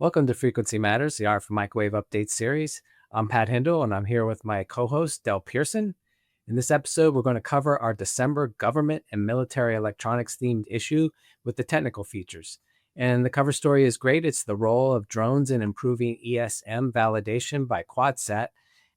Welcome to Frequency Matters, the RF Microwave Update series. I'm Pat Hindle, and I'm here with my co-host, Del Pearson. In this episode, we're going to cover our December government and military electronics themed issue with the technical features. And the cover story is great. It's the role of drones in improving ESM validation by QuadSat.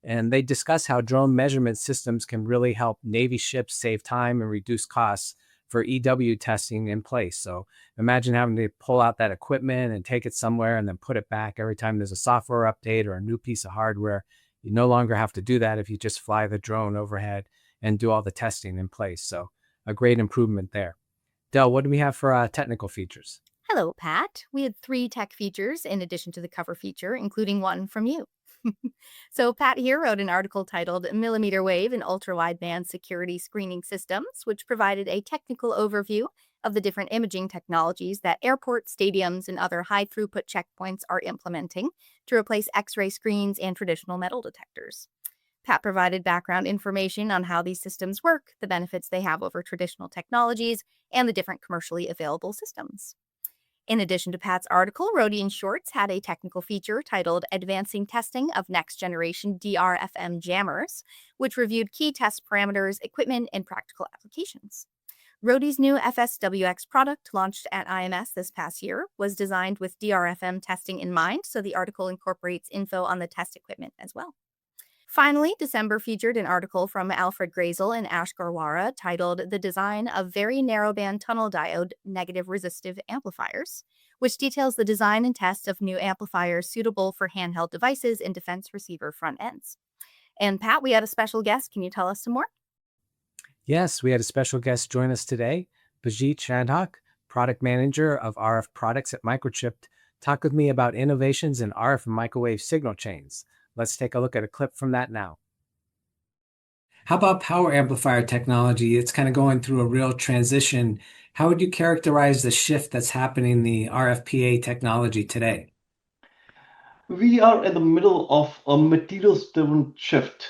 And they discuss how drone measurement systems can really help Navy ships save time and reduce costs for EW testing in place. So imagine having to pull out that equipment and take it somewhere and then put it back every time there's a software update or a new piece of hardware. You no longer have to do that if you just fly the drone overhead and do all the testing in place. So a great improvement there. Del, what do we have for technical features? Hello, Pat. We had 3 tech features in addition to the cover feature, including one from you. So Pat here wrote an article titled Millimeter Wave and Ultra-Wideband Security Screening Systems, which provided a technical overview of the different imaging technologies that airports, stadiums, and other high-throughput checkpoints are implementing to replace X-ray screens and traditional metal detectors. Pat provided background information on how these systems work, the benefits they have over traditional technologies, and the different commercially available systems. In addition to Pat's article, Rhodian Shorts had a technical feature titled Advancing Testing of Next Generation DRFM Jammers, which reviewed key test parameters, equipment, and practical applications. Rhodey's new FSWX product, launched at IMS this past year, was designed with DRFM testing in mind, so the article incorporates info on the test equipment as well. Finally, December featured an article from Alfred Grazel and Ash Garwara titled The Design of Very Narrowband Tunnel Diode Negative Resistive Amplifiers, which details the design and test of new amplifiers suitable for handheld devices and defense receiver front ends. And Pat, we had a special guest. Can you tell us some more? Yes, we had a special guest join us today, Bajit Chandhok, Product Manager of RF Products at Microchip, talk with me about innovations in RF and microwave signal chains. Let's take a look at a clip from that now. How about power amplifier technology? It's kind of going through a real transition. How would you characterize the shift that's happening in the RFPA technology today? We are in the middle of a materials-driven shift.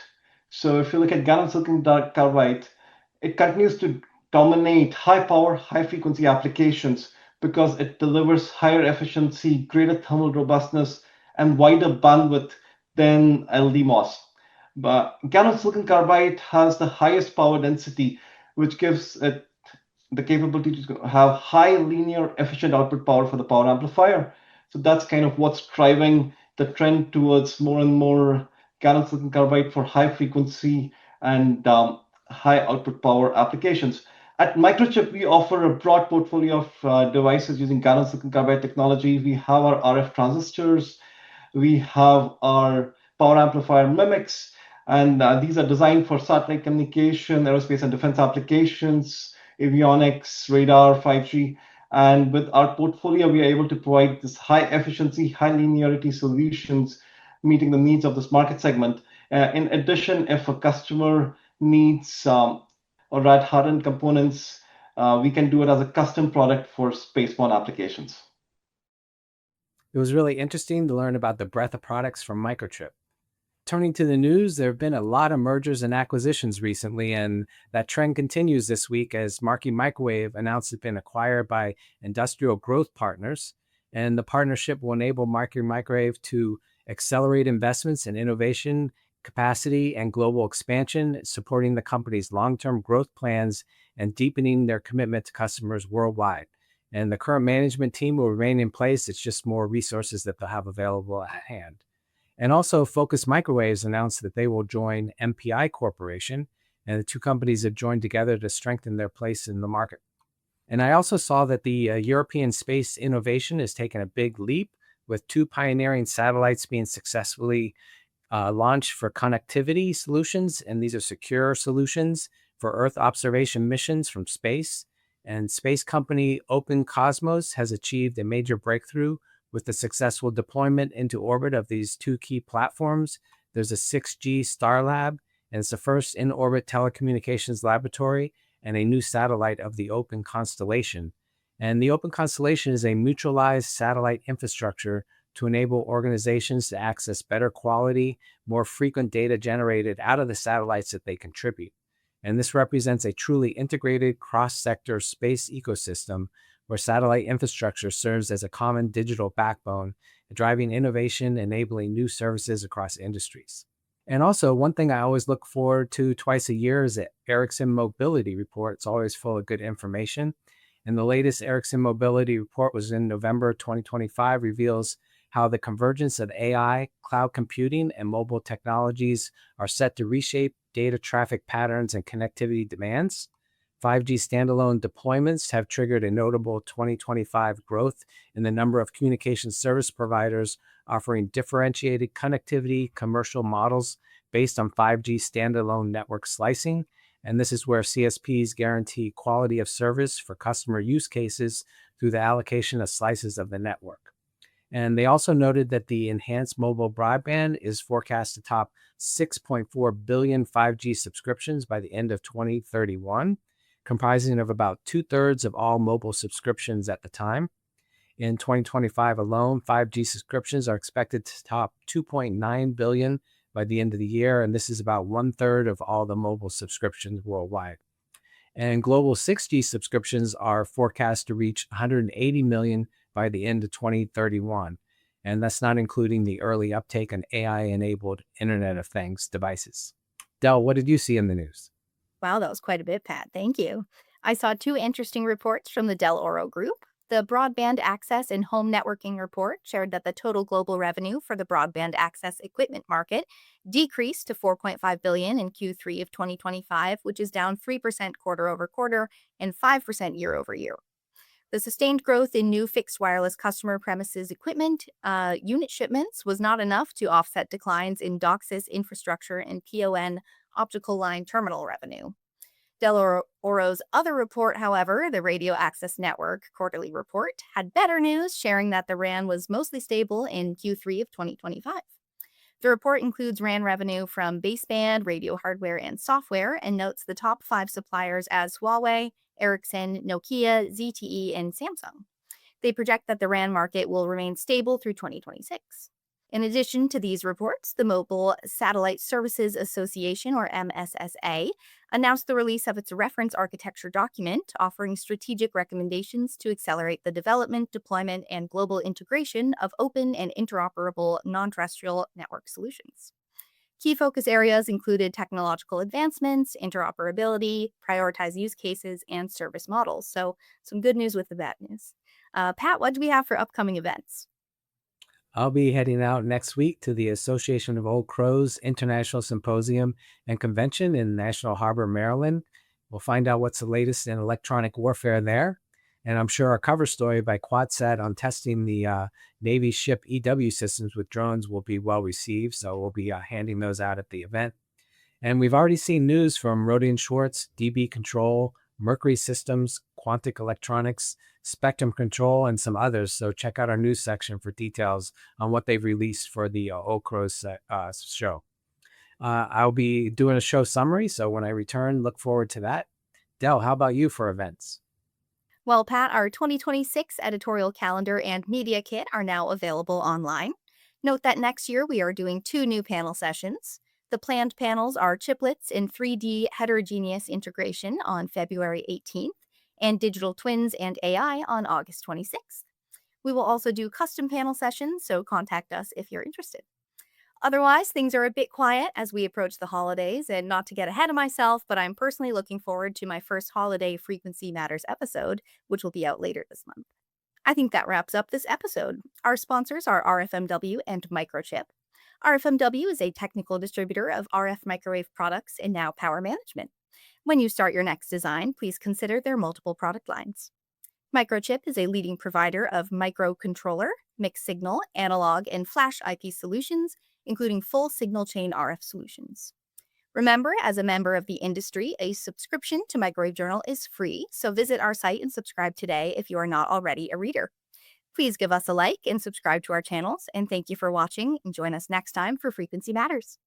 So if you look at gallium silicon carbide, it continues to dominate high power, high frequency applications because it delivers higher efficiency, greater thermal robustness, and wider bandwidth than LDMOS. But gallium silicon carbide has the highest power density, which gives it the capability to have high linear efficient output power for the power amplifier. So that's kind of what's driving the trend towards more and more gallium silicon carbide for high frequency and high output power applications. At Microchip, we offer a broad portfolio of devices using gallium silicon carbide technology. We have our RF transistors, we have our power amplifier mimics, and these are designed for satellite communication, aerospace and defense applications, avionics, radar, 5G. And with our portfolio, we are able to provide this high efficiency, high linearity solutions, meeting the needs of this market segment. In addition, if a customer needs or rad hardened components, we can do it as a custom product for spaceborne applications. It was really interesting to learn about the breadth of products from Microchip. Turning to the news, there have been a lot of mergers and acquisitions recently, and that trend continues this week as Marquee Microwave announced it's been acquired by Industrial Growth Partners, and the partnership will enable Marquee Microwave to accelerate investments in innovation, capacity, and global expansion, supporting the company's long-term growth plans and deepening their commitment to customers worldwide. And the current management team will remain in place. It's just more resources that they'll have available at hand. And also, Focus Microwaves announced that they will join MPI Corporation, and the two companies have joined together to strengthen their place in the market. And I also saw that the European space innovation has taken a big leap, with 2 pioneering satellites being successfully launched for connectivity solutions, and these are secure solutions for Earth observation missions from space. And space company Open Cosmos has achieved a major breakthrough with the successful deployment into orbit of these 2 key platforms. There's a 6G Starlab, and it's the first in-orbit telecommunications laboratory and a new satellite of the Open Constellation. And the Open Constellation is a mutualized satellite infrastructure to enable organizations to access better quality, more frequent data generated out of the satellites that they contribute. And this represents a truly integrated cross-sector space ecosystem where satellite infrastructure serves as a common digital backbone, driving innovation, enabling new services across industries. And also, one thing I always look forward to twice a year is the Ericsson Mobility Report. It's always full of good information. And the latest Ericsson Mobility Report was in November 2025, reveals how the convergence of AI, cloud computing, and mobile technologies are set to reshape data traffic patterns and connectivity demands. 5G standalone deployments have triggered a notable 2025 growth in the number of communication service providers offering differentiated connectivity commercial models based on 5G standalone network slicing. And this is where CSPs guarantee quality of service for customer use cases through the allocation of slices of the network. And they also noted that the enhanced mobile broadband is forecast to top 6.4 billion 5G subscriptions by the end of 2031, comprising of about two-thirds of all mobile subscriptions at the time. In 2025 alone, 5G subscriptions are expected to top 2.9 billion by the end of the year, and this is about one-third of all the mobile subscriptions worldwide. And global 6G subscriptions are forecast to reach 180 million by the end of 2031. And that's not including the early uptake on AI-enabled Internet of Things devices. Del, what did you see in the news? Wow, that was quite a bit, Pat. Thank you. I saw two interesting reports from the Del Oro Group. The Broadband Access and Home Networking Report shared that the total global revenue for the broadband access equipment market decreased to 4.5 billion in Q3 of 2025, which is down 3% quarter over quarter and 5% year over year. The sustained growth in new fixed wireless customer premises equipment unit shipments was not enough to offset declines in DOCSIS infrastructure and PON optical line terminal revenue. Del Oro's other report, however, the Radio Access Network quarterly report, had better news, sharing that the RAN was mostly stable in Q3 of 2025. The report includes RAN revenue from baseband, radio hardware, and software, and notes the top 5 suppliers as Huawei, Ericsson, Nokia, ZTE, and Samsung. They project that the RAN market will remain stable through 2026. In addition to these reports, the Mobile Satellite Services Association, or MSSA, announced the release of its reference architecture document offering strategic recommendations to accelerate the development, deployment, and global integration of open and interoperable non-terrestrial network solutions. Key focus areas included technological advancements, interoperability, prioritized use cases, and service models. So, some good news with the bad news. Pat, what do we have for upcoming events? I'll be heading out next week to the Association of Old Crows International Symposium and Convention in National Harbor, Maryland. We'll find out what's the latest in electronic warfare there. And I'm sure our cover story by QuadSat on testing the Navy ship EW systems with drones will be well received. So we'll be handing those out at the event. And we've already seen news from Rohde & Schwartz, DB Control, Mercury Systems, Quantic Electronics, Spectrum Control, and some others. So check out our news section for details on what they've released for the Old Crows show. I'll be doing a show summary, so when I return, look forward to that. Del, how about you for events? Well, Pat, our 2026 editorial calendar and media kit are now available online. Note that next year we are doing 2 new panel sessions. The planned panels are chiplets in 3D heterogeneous integration on February 18th and digital twins and AI on August 26th. We will also do custom panel sessions, so contact us if you're interested. Otherwise, things are a bit quiet as we approach the holidays, and not to get ahead of myself, but I'm personally looking forward to my first holiday Frequency Matters episode, which will be out later this month. I think that wraps up this episode. Our sponsors are RFMW and Microchip. RFMW is a technical distributor of RF microwave products and now power management. When you start your next design, please consider their multiple product lines. Microchip is a leading provider of microcontroller, mixed signal, analog, and flash IP solutions, including full signal chain RF solutions. Remember, as a member of the industry, a subscription to Microwave Journal is free, so visit our site and subscribe today if you are not already a reader. Please give us a like and subscribe to our channels, and thank you for watching, and join us next time for Frequency Matters.